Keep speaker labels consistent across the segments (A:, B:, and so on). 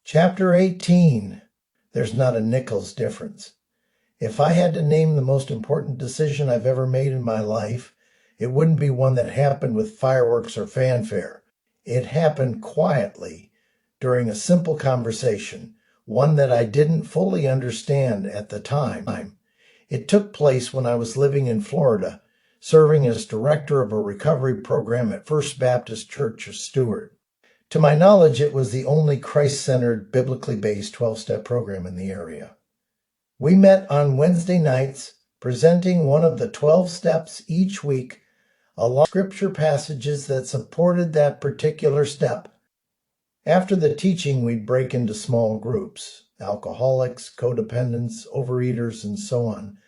A: Chapter 18. There's not a nickel's difference. If I had to name the most important decision I've ever made in my life, it wouldn't be one that happened with fireworks or fanfare. It happened quietly during a simple conversation, one that I didn't fully understand at the time. It took place when I was living in Florida, serving as director of a recovery program at First Baptist Church of Stewart. To my knowledge, it was the only Christ-centered, biblically based 12-step program in the area. We met on Wednesday nights, presenting one of the 12 steps each week, along with scripture passages that supported that particular step. After the teaching, we'd break into small groups, alcoholics, codependents, overeaters, and so on.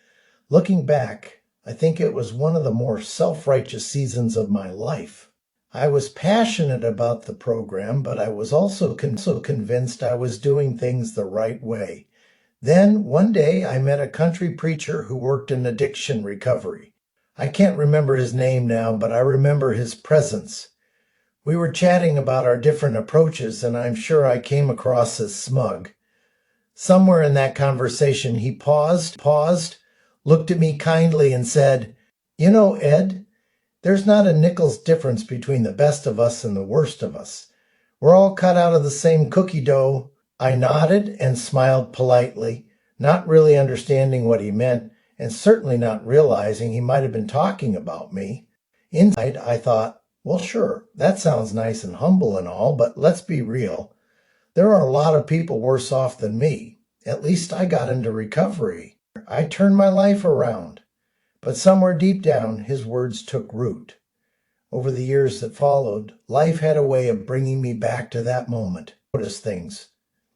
A: Looking back, I think it was one of the more self-righteous seasons of my life. I was passionate about the program, but I was also convinced I was doing things the right way. Then, one day, I met a country preacher who worked in addiction recovery. I can't remember his name now, but I remember his presence. We were chatting about our different approaches, and I'm sure I came across as smug. Somewhere in that conversation, he paused, looked at me kindly, and said, "You know, Ed, there's not a nickel's difference between the best of us and the worst of us. We're all cut out of the same cookie dough." I nodded and smiled politely, not really understanding what he meant, and certainly not realizing he might have been talking about me. Inside, I thought, well, sure, that sounds nice and humble and all, but let's be real. There are a lot of people worse off than me. At least I got into recovery. I turned my life around. But somewhere deep down, his words took root. Over the years that followed, life had a way of bringing me back to that moment. Notice things,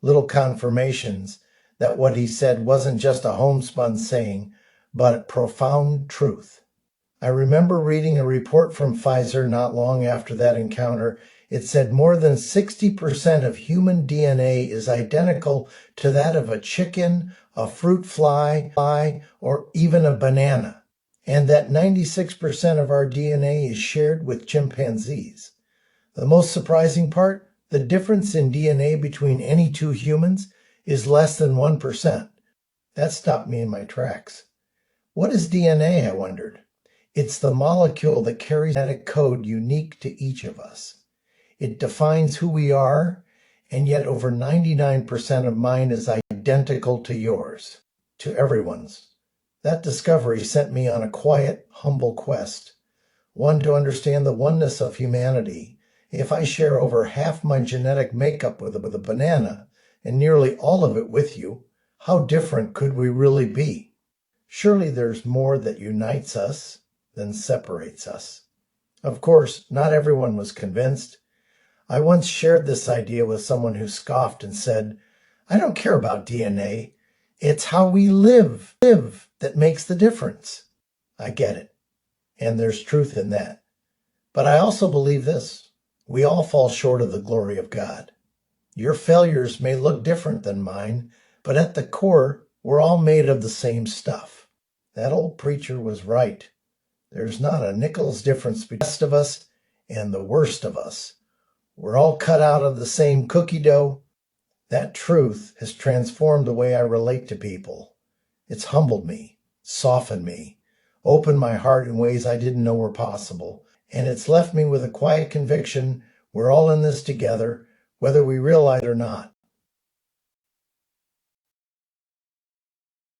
A: little confirmations that what he said wasn't just a homespun saying, but profound truth. I remember reading a report from Pfizer not long after that encounter. It said more than 60% of human DNA is identical to that of a chicken, a fruit fly, or even a banana, and that 96% of our DNA is shared with chimpanzees. The most surprising part, the difference in DNA between any two humans is less than 1%. That stopped me in my tracks. What is DNA, I wondered? It's the molecule that carries genetic code unique to each of us. It defines who we are, and yet over 99% of mine is identical to yours, to everyone's. That discovery sent me on a quiet, humble quest, one to understand the oneness of humanity. If I share over half my genetic makeup with a banana, and nearly all of it with you, how different could we really be? Surely there's more that unites us than separates us. Of course, not everyone was convinced. I once shared this idea with someone who scoffed and said, "I don't care about DNA. It's how we live that makes the difference." I get it, and there's truth in that. But I also believe this. We all fall short of the glory of God. Your failures may look different than mine, but at the core, we're all made of the same stuff. That old preacher was right. There's not a nickel's difference between the best of us and the worst of us. We're all cut out of the same cookie dough. That truth has transformed the way I relate to people. It's humbled me, softened me, opened my heart in ways I didn't know were possible, and it's left me with a quiet conviction we're all in this together, whether we realize it or not.